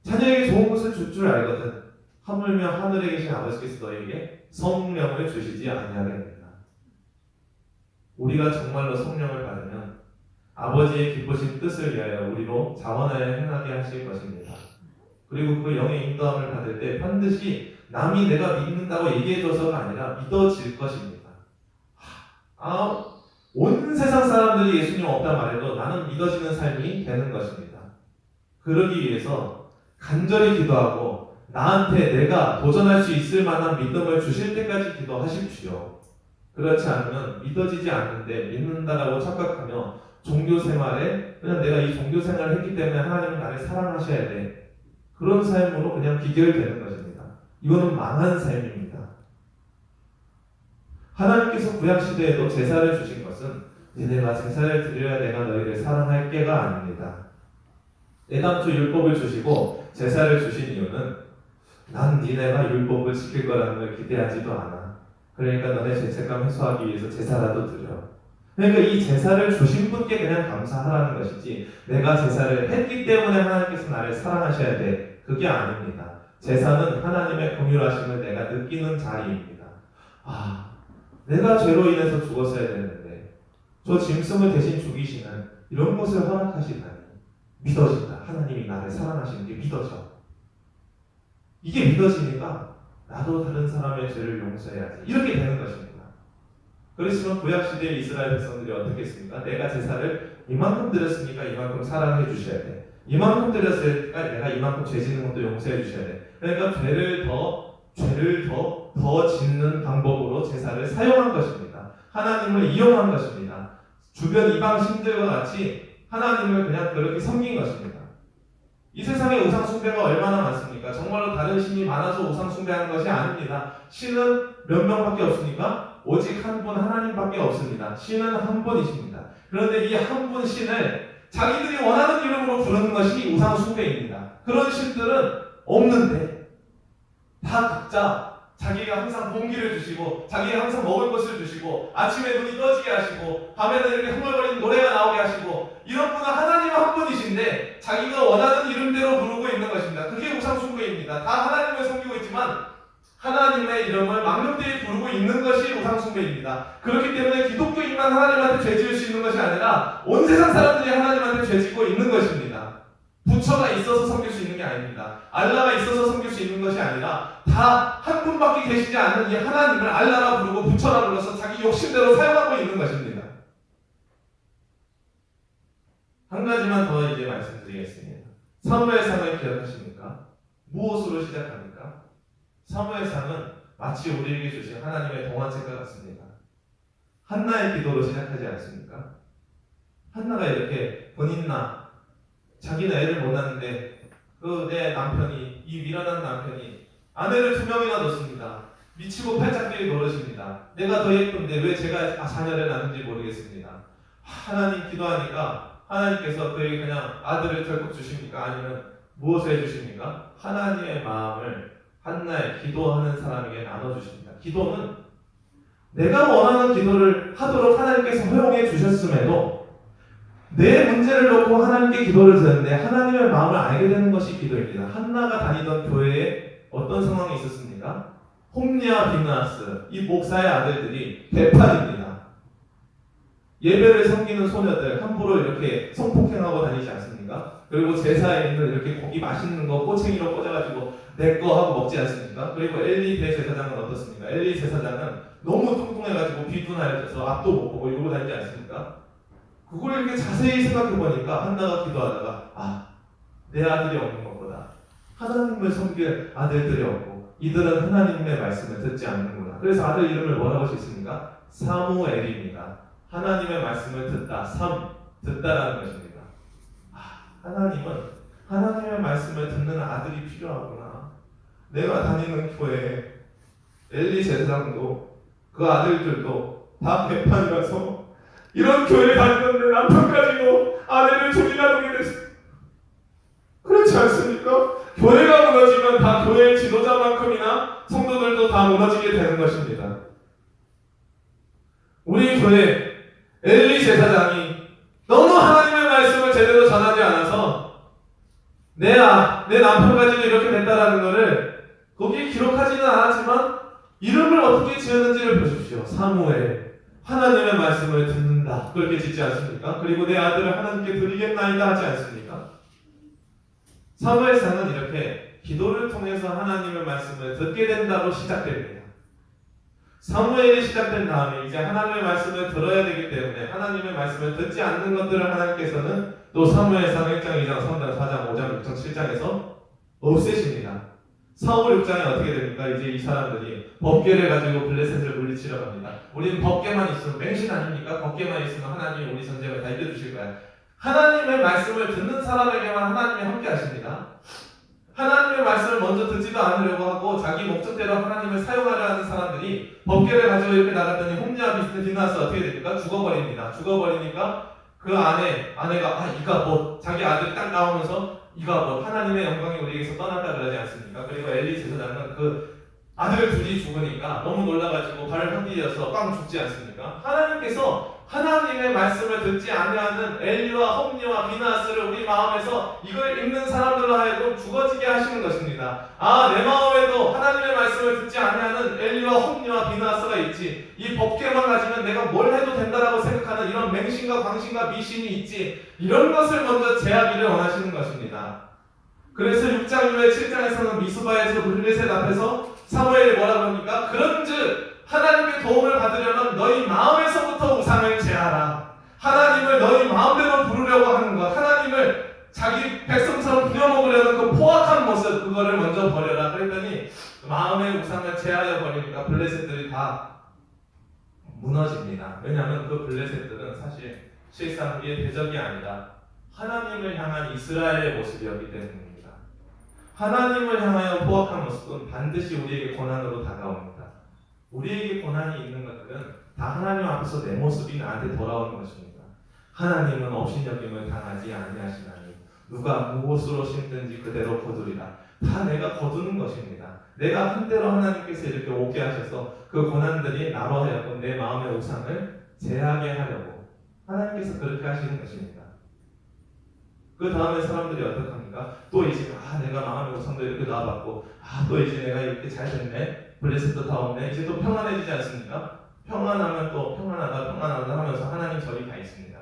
자녀에게 좋은 것을 줄 줄 알거든. 하물며 하늘에 계신 아버지께서 너희에게 성령을 주시지 아니하겠느냐. 우리가 정말로 성령을 받으면 아버지의 기쁘신 뜻을 위하여 우리로 자원하여 행하게 하실 것입니다. 그리고 그 영의 인도함을 받을 때 반드시 남이 내가 믿는다고 얘기해줘서가 아니라 믿어질 것입니다. 온 세상 사람들이 예수님 없다 말해도 나는 믿어지는 삶이 되는 것입니다. 그러기 위해서 간절히 기도하고 나한테 내가 도전할 수 있을 만한 믿음을 주실 때까지 기도하십시오. 그렇지 않으면 믿어지지 않는데 믿는다라고 착각하며 종교 생활에 그냥 내가 이 종교 생활을 했기 때문에 하나님은 나를 사랑하셔야 돼. 그런 삶으로 그냥 기결되는 것입니다. 이거는 망한 삶입니다. 하나님께서 구약시대에도 제사를 주신 것은 니네가 제사를 드려야 내가 너희를 사랑할 게가 아닙니다. 애당초 율법을 주시고 제사를 주신 이유는 난 니네가 율법을 지킬 거라는 걸 기대하지도 않아. 그러니까 너네 죄책감 해소하기 위해서 제사라도 드려. 그러니까 이 제사를 주신 분께 그냥 감사하라는 것이지 내가 제사를 했기 때문에 하나님께서 나를 사랑하셔야 돼. 그게 아닙니다. 제사는 하나님의 긍휼하심을 내가 느끼는 자리입니다. 내가 죄로 인해서 죽었어야 되는데 저 짐승을 대신 죽이시는 이런 것을 허락하시다니 믿어진다. 하나님이 나를 사랑하시는 게 믿어져. 이게 믿어지니까 나도 다른 사람의 죄를 용서해야지. 이렇게 되는 것입니다. 그렇지만 구약시대의 이스라엘 백성들이 어떻게 했습니까? 내가 제사를 이만큼 드렸으니까 이만큼 사랑해 주셔야 돼. 이만큼 드렸으니까 내가 이만큼 죄 짓는 것도 용서해 주셔야 돼. 그러니까 죄를 더 짓는 방법으로 제사를 사용한 것입니다. 하나님을 이용한 것입니다. 주변 이방 신들과 같이 하나님을 그냥 그렇게 섬긴 것입니다. 이 세상에 우상 숭배가 얼마나 많습니까? 정말로 다른 신이 많아서 우상 숭배하는 것이 아닙니다. 신은 몇 명밖에 없습니까? 오직 한 분 하나님밖에 없습니다. 신은 한 분이십니다. 그런데 이 한 분 신을 자기들이 원하는 이름으로 부르는 것이 우상 숭배입니다. 그런 신들은 없는데 다 각자 자기가 항상 공기를 주시고 자기가 항상 먹을 것을 주시고 아침에 눈이 떠지게 하시고 밤에는 이렇게 흥얼거리는 노래가 나오게 하시고 이런 분은 하나님 한 분이신데 자기가 원하는 이름대로 부르고 있는 것입니다. 그게 우상 숭배입니다. 다 하나님을 섬기고 있지만 하나님의 이름을 망령되이 부르고 있는 것이 우상 숭배입니다. 그렇기 때문에 기독교인만 하나님한테 죄 지을 수 있는 것이 아니라 온 세상 사람들이 하나님한테 죄 짓고 있는 것입니다. 부처가 있어서 섬길 수 있는 게 아닙니다. 알라가 있어서 섬길 수 있는 것이 아니라 다 한 분밖에 계시지 않는 이 하나님을 알라라 부르고 부처라 불러서 자기 욕심대로 사용하고 있는 것입니다. 한 가지만 더 이제 말씀드리겠습니다. 사무엘상을 기억하십니까? 무엇으로 시작합니까? 사무엘상은 마치 우리에게 주신 하나님의 동화책과 같습니다. 한나의 기도로 시작하지 않습니까? 한나가 이렇게 본인나 자기는 애를 못 낳는데 내 남편이 이 미련한 남편이 아내를 2명이나 뒀습니다. 미치고 팔짝 뛸 노릇입니다. 내가 더 예쁜데 왜 제가 자녀를 낳는지 모르겠습니다. 하나님 기도하니까 하나님께서 그에게 그냥 아들을 덜컥 주십니까? 아니면 무엇을 해주십니까? 하나님의 마음을 한나의 기도하는 사람에게 나눠주십니다. 기도는 내가 원하는 기도를 하도록 하나님께서 허용해 주셨음에도 내 문제를 놓고 하나님께 기도를 드렸는데 하나님의 마음을 알게 되는 것이 기도입니다. 한나가 다니던 교회에 어떤 상황이 있었습니까? 홈리와 비느하스 이 목사의 아들들이 배판입니다. 예배를 섬기는 소녀들 함부로 이렇게 성폭행하고 다니지 않습니까? 그리고 제사에 있는 이렇게 고기 맛있는 거 꼬챙이로 꽂아가지고 내 거 하고 먹지 않습니까? 그리고 엘리 대제사장은 어떻습니까? 엘리 제사장은 너무 뚱뚱해가지고 비둔하여져서 앞도 못 보고 이러고 다니지 않습니까? 그걸 이렇게 자세히 생각해보니까 한나가 기도하다가 내 아들이 없는 것보다 하나님을 섬길 아들들이 없고 이들은 하나님의 말씀을 듣지 않는구나. 그래서 아들 이름을 뭐라고 짓습니까? 사무엘입니다. 하나님의 말씀을 듣다, 듣다라는 것입니다. 하나님은 하나님의 말씀을 듣는 아들이 필요하구나. 내가 다니는 교회에 엘리 제사장도 그 아들들도 다 배판이라서 이런 교회에 다니는데 남편까지도 아내를 둘이나 두게 됐습니다. 그렇지 않습니까? 교회가 무너지면 다 교회의 지도자만큼이나 성도들도 다 무너지게 되는 것입니다. 우리 교회 엘리 제사장이 너무 하나님의 말씀을 제대로 전하지 않아서 내 남편까지도 이렇게 됐다라는 것을 거기에 기록하지는 않았지만 이름을 어떻게 지었는지를 보십시오. 사무엘, 하나님의 말씀을 듣는다. 그렇게 짓지 않습니까? 그리고 내 아들을 하나님께 드리겠나이다 하지 않습니까? 사무엘상은 이렇게 기도를 통해서 하나님의 말씀을 듣게 된다로 시작됩니다. 사무엘이 시작된 다음에 이제 하나님의 말씀을 들어야 되기 때문에 하나님의 말씀을 듣지 않는 것들을 하나님께서는 또 사무엘상 1장, 2장, 3장, 4장, 5장, 6장, 7장에서 없애십니다. 사울 6장에 어떻게 됩니까? 이제 이 사람들이 법궤를 가지고 블레셋을 물리치려 합니다. 우리는 법궤만 있으면 맹신 아닙니까? 법궤만 있으면 하나님이 우리 전쟁을 다 이겨주실 거야. 하나님의 말씀을 듣는 사람에게만 하나님이 함께 하십니다. 하나님의 말씀을 먼저 듣지도 않으려고 하고 자기 목적대로 하나님을 사용하려 하는 사람들이 법궤를 가지고 이렇게 나갔더니 홈리와 비느하스 어떻게 됩니까? 죽어버립니다. 죽어버리니까 그 아내가 이가 자기 아들이 딱 나오면서 이가 하나님의 영광이 우리에게서 떠났다 그러지 않습니까? 그리고 엘리 제사장은 그 아들 둘이 죽으니까 너무 놀라가지고 발을 헛디뎌서 빵 죽지 않습니까? 하나님께서 하나님의 말씀을 듣지 않는 엘리와 홈리와 비느하스를 우리 마음에서 이걸 읽는 사람들로 하여금 죽어지게 하시는 것입니다. 내 마음에도 하나님의 말씀을 듣지 않는 엘리와 홈리와 비느하스가 있지. 이 법궤만 가지면 내가 뭘 해도 된다라고 생각하는 이런 맹신과 광신과 미신이 있지. 이런 것을 먼저 제하기를 원하시는 것입니다. 그래서 6장 이후에 7장에서는 미스바에서 블레셋 앞에서 사무엘이 뭐라고 합니까? 그런즉 하나님의 도움을 받으려면 너희 마음에서부터 우상을 제하라. 하나님을 너희 마음대로 부르려고 하는 것, 하나님을 자기 백성처럼 부려먹으려는 그 포악한 모습, 그거를 먼저 버려라. 그랬더니 마음의 우상을 제하여 버리니까 블레셋들이 다 무너집니다. 왜냐하면 그 블레셋들은 사실 실상 우리의 대적이 아니라 하나님을 향한 이스라엘의 모습이었기 때문입니다. 하나님을 향하여 포악한 모습은 반드시 우리에게 고난으로 다가옵니다. 우리에게 고난이 있는 것들은 다 하나님 앞에서 내 모습이 나한테 돌아오는 것입니다. 하나님은 업신여김을 당하지 아니하시나니 누가 무엇으로 심든지 그대로 거두리라. 다 내가 거두는 것입니다. 내가 한때로 하나님께서 이렇게 오게 하셔서 그 고난들이 나로 하여금 내 마음의 우상을 제하게 하려고 하나님께서 그렇게 하시는 것입니다. 그 다음에 사람들이 어떻게 합니까? 또 이제 내가 마음의 우상도 이렇게 놔봤고 또 이제 내가 이렇게 잘 됐네, 블레셋도 다 없네, 이제 또 평안해지지 않습니까? 평안하면 또 평안하다 하면서 하나님 절이 가 있습니다.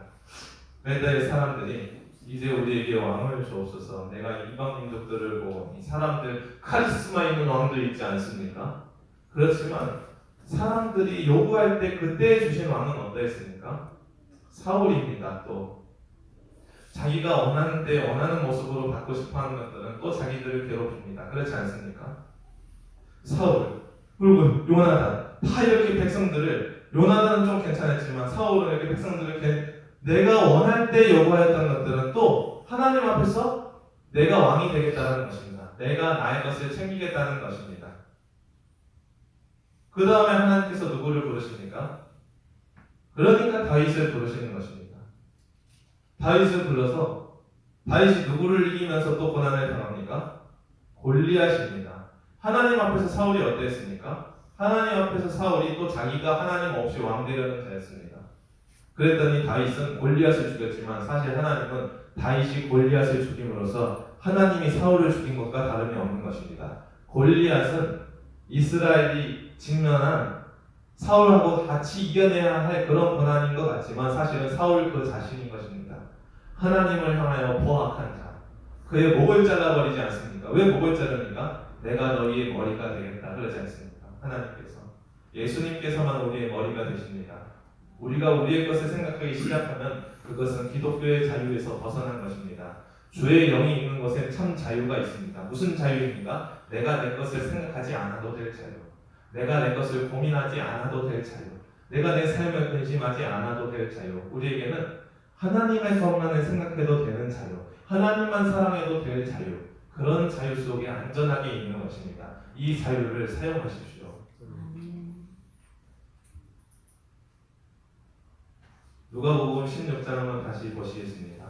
그래서 사람들이 이제 우리에게 왕을 주옵소서. 내가 이방 민족들을 보고 이 사람들 카리스마 있는 왕도 있지 않습니까? 그렇지만 사람들이 요구할 때 그때 주신 왕은 어떠했습니까? 사울입니다. 또 자기가 원하는 때 원하는 모습으로 받고 싶어하는 것들은 또 자기들을 괴롭힙니다. 그렇지 않습니까? 사울 그리고 요나단 다 이렇게 백성들을, 요나단은 좀 괜찮았지만 사울은 이렇게 백성들을 내가 원할 때 요구하였던 것들은 또 하나님 앞에서 내가 왕이 되겠다는 것입니다. 내가 나의 것을 챙기겠다는 것입니다. 그 다음에 하나님께서 누구를 부르십니까? 그러니까 다윗을 부르시는 것입니다. 다윗을 불러서 다윗이 누구를 이기면서 또 고난을 당합니까? 골리앗입니다. 하나님 앞에서 사울이 어땠습니까? 하나님 앞에서 사울이 또 자기가 하나님 없이 왕 되려는 자였습니다. 그랬더니 다윗은 골리앗을 죽였지만 사실 하나님은 다윗이 골리앗을 죽임으로써 하나님이 사울을 죽인 것과 다름이 없는 것입니다. 골리앗은 이스라엘이 직면한 사울하고 같이 이겨내야 할 그런 고난인 것 같지만 사실은 사울 그 자신인 것입니다. 하나님을 향하여 포악한 자, 그의 목을 잘라버리지 않습니까? 왜 목을 자릅니까? 내가 너희의 머리가 되겠다 그러지 않습니까? 하나님께서, 예수님께서만 우리의 머리가 되십니다. 우리가 우리의 것을 생각하기 시작하면 그것은 기독교의 자유에서 벗어난 것입니다. 주의 영이 있는 것에 참 자유가 있습니다. 무슨 자유입니까? 내가 내 것을 생각하지 않아도 될 자유, 내가 내 것을 고민하지 않아도 될 자유, 내가 내 삶을 근심하지 않아도 될 자유, 우리에게는 하나님의 것만을 생각해도 되는 자유, 하나님만 사랑해도 될 자유, 그런 자유 속에 안전하게 있는 것입니다. 이 자유를 사용하십시오. 누가복음 16장을 다시 보시겠습니다.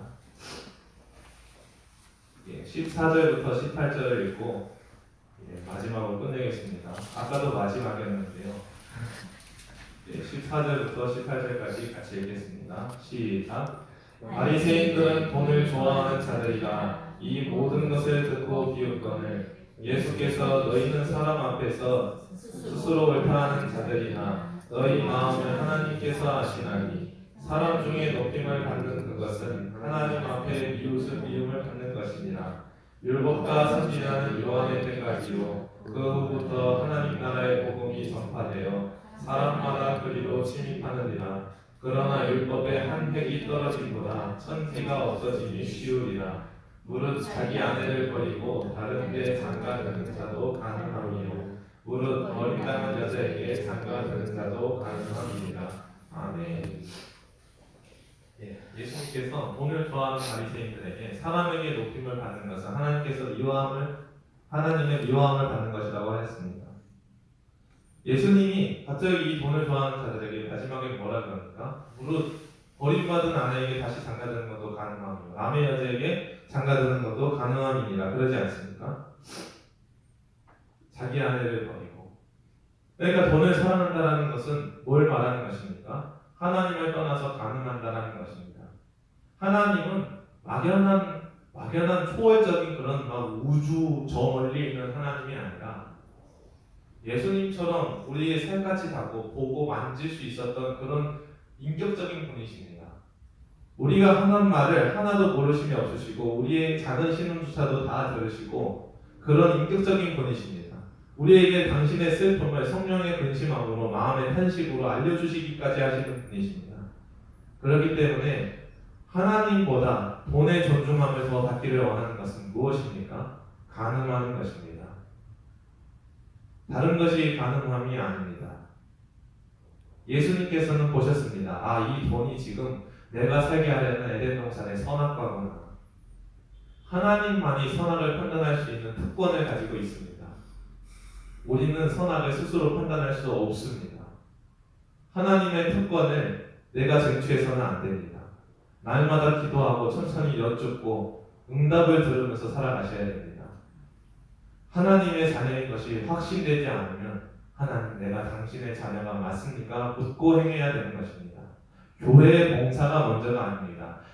14절부터 18절을 읽고 마지막으로 끝내겠습니다. 아까도 마지막이었는데요. 14절부터 18절까지 같이 읽겠습니다. 시작. 바리새인들은 돈을 좋아하는 자들이라 이 모든 것을 듣고 비웃거늘 예수께서 너희는 사람 앞에서 스스로 옳다하는 자들이나 너희 마음을 하나님께서 아시나니 사람 중에 높임을 받는 그것은 하나님 앞에 미움을 받는 것이니라. 율법과 선지자는 요한의 때까지요 그 후부터 하나님 나라의 복음이 전파되어 사람마다 그리로 침입하느니라. 그러나 율법의 한 획이 떨어짐보다 천지가 없어짐이 쉬우리라. 무릇 자기 아내를 버리고 다른 데 장가드는 자도 가능하니요 무릇 어린당한 여자에게 장가드는 자도 가능합니다. 아멘. 예수님께서 돈을 좋아하는 바리새인들에게 사람에게 높임을 받는 것은 하나님의 미워함을 받는 것이라고 하였습니다. 예수님이 갑자기 이 돈을 좋아하는 자들에게 마지막에 뭐라 그럽니까? 무릇 버림받은 아내에게 다시 장가드는 것도 가능하며 남의 여자에게 장가드는 것도 가능함이니라 그러지 않습니까? 자기 아내를 버리고, 그러니까 돈을 사랑한다는 것은 뭘 말하는 것입니까? 하나님을 떠나서 가늠한다는 것입니다. 하나님은 막연한 초월적인 그런 우주 저 멀리 있는 하나님이 아니라 예수님처럼 우리의 삶같이 다고 보고 만질 수 있었던 그런 인격적인 분이십니다. 우리가 하는 말을 하나도 모르심이 없으시고 우리의 작은 신음조차도 다 들으시고 그런 인격적인 분이십니다. 우리에게 당신의 슬픔을 성령의 근심함으로 마음의 탄식으로 알려주시기까지 하시는 분이십니다. 그렇기 때문에 하나님보다 돈의 존중함을 더 받기를 원하는 것은 무엇입니까? 가늠하는 것입니다. 다른 것이 가늠함이 아닙니다. 예수님께서는 보셨습니다. 이 돈이 지금 내가 살게 하려는 에덴 동산의 선악과구나. 하나님만이 선악을 판단할 수 있는 특권을 가지고 있습니다. 우리는 선악을 스스로 판단할 수 없습니다. 하나님의 특권을 내가 쟁취해서는 안 됩니다. 날마다 기도하고 천천히 여쭙고 응답을 들으면서 살아가셔야 됩니다. 하나님의 자녀인 것이 확신되지 않으면 하나님, 내가 당신의 자녀가 맞습니까? 묻고 행해야 되는 것입니다. 교회의 봉사가 먼저가 아닙니다.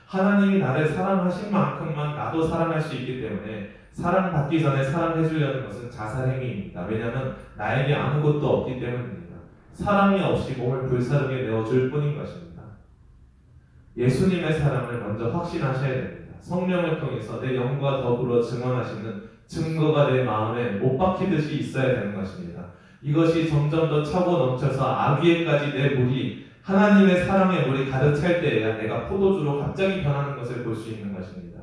하나님이 나를 사랑하신 만큼만 나도 사랑할 수 있기 때문에 사랑받기 전에 사랑해 주려는 것은 자살행위입니다. 왜냐하면 나에게 아무것도 없기 때문입니다. 사랑이 없이 몸을 불사르게 내어줄 뿐인 것입니다. 예수님의 사랑을 먼저 확신하셔야 됩니다. 성령을 통해서 내 영과 더불어 증언하시는 증거가 내 마음에 못 박히듯이 있어야 되는 것입니다. 이것이 점점 더 차고 넘쳐서 아귀에까지 내 물이 하나님의 사랑의 물이 가득 찰 때에야 내가 포도주로 갑자기 변하는 것을 볼 수 있는 것입니다.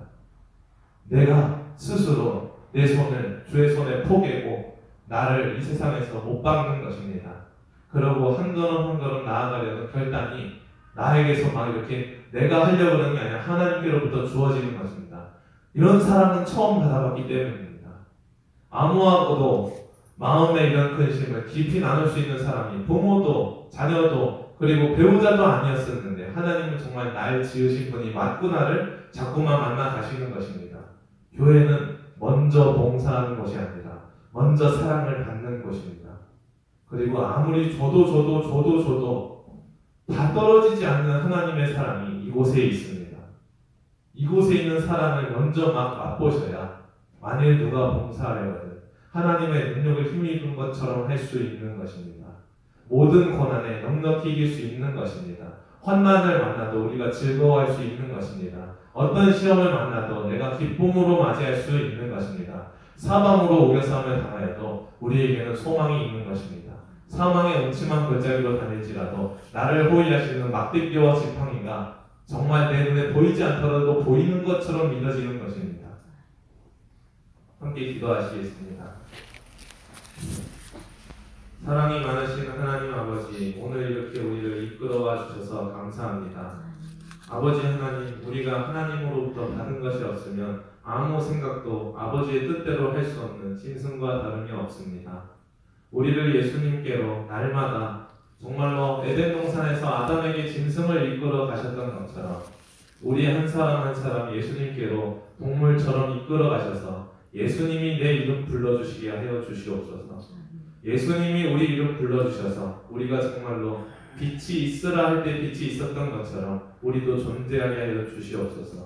내가 스스로 내 손을 주의 손에 포개고 나를 이 세상에서 못 박는 것입니다. 그러고 한 걸음 한 걸음 나아가려는 결단이 나에게서 막 이렇게 내가 하려고 하는 게 아니라 하나님께로부터 주어지는 것입니다. 이런 사랑은 처음 받아봤기 때문입니다. 아무하고도 마음의 이런 근심을 깊이 나눌 수 있는 사람이 부모도 자녀도 그리고 배우자도 아니었었는데 하나님은 정말 날 지으신 분이 맞구나를 자꾸만 만나 가시는 것입니다. 교회는 먼저 봉사하는 것이 아니라 먼저 사랑을 받는 곳입니다. 그리고 아무리 줘도 다 떨어지지 않는 하나님의 사랑이 이곳에 있습니다. 이곳에 있는 사랑을 먼저 막 맛보셔야 만일 누가 봉사하려거든 하나님의 능력을 힘입은 것처럼 할 수 있는 것입니다. 모든 고난에 넉넉히 이길 수 있는 것입니다. 환난을 만나도 우리가 즐거워할 수 있는 것입니다. 어떤 시험을 만나도 내가 기쁨으로 맞이할 수 있는 것입니다. 사방으로 우겨싸움을 당하여도 우리에게는 소망이 있는 것입니다. 사망의 음침한 골짜기로 다닐지라도 나를 호위하시는 막대기와 지팡이가 정말 내 눈에 보이지 않더라도 보이는 것처럼 믿어지는 것입니다. 함께 기도하시겠습니다. 사랑이 많으신 하나님 아버지, 오늘 이렇게 우리를 이끌어와 주셔서 감사합니다. 아버지 하나님, 우리가 하나님으로부터 받은 것이 없으면 아무 생각도 아버지의 뜻대로 할 수 없는 짐승과 다름이 없습니다. 우리를 예수님께로 날마다 정말로 에덴 동산에서 아담에게 짐승을 이끌어 가셨던 것처럼 우리 한 사람 한 사람 예수님께로 동물처럼 이끌어 가셔서 예수님이 내 이름 불러주시게 하여 주시옵소서. 예수님이 우리 이름 불러주셔서 우리가 정말로 빛이 있으라 할 때 빛이 있었던 것처럼 우리도 존재하게 하여 주시옵소서.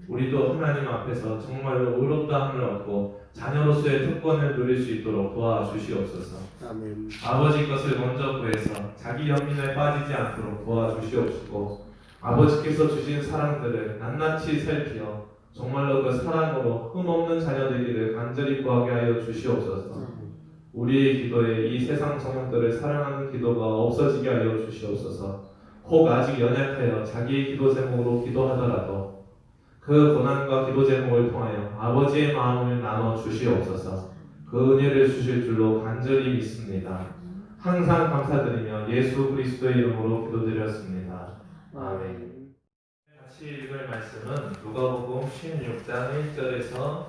우리도 하나님 앞에서 정말로 의롭다함을 얻고 자녀로서의 특권을 누릴 수 있도록 도와주시옵소서. 아멘. 아버지 것을 먼저 구해서 자기 연민에 빠지지 않도록 도와주시옵시고 아버지께서 주신 사랑들을 낱낱이 살피어 정말로 그 사랑으로 흠없는 자녀 되기를 간절히 구하게 하여 주시옵소서. 우리의 기도에 이 세상 성령들을 사랑하는 기도가 없어지게 하여 주시옵소서. 혹 아직 연약하여 자기의 기도 제목으로 기도하더라도 그 고난과 기도 제목을 통하여 아버지의 마음을 나눠 주시옵소서. 그 은혜를 주실 줄로 간절히 믿습니다. 항상 감사드리며 예수 그리스도의 이름으로 기도드렸습니다. 아멘. 같이 읽을 말씀은 누가복음 16장 1절에서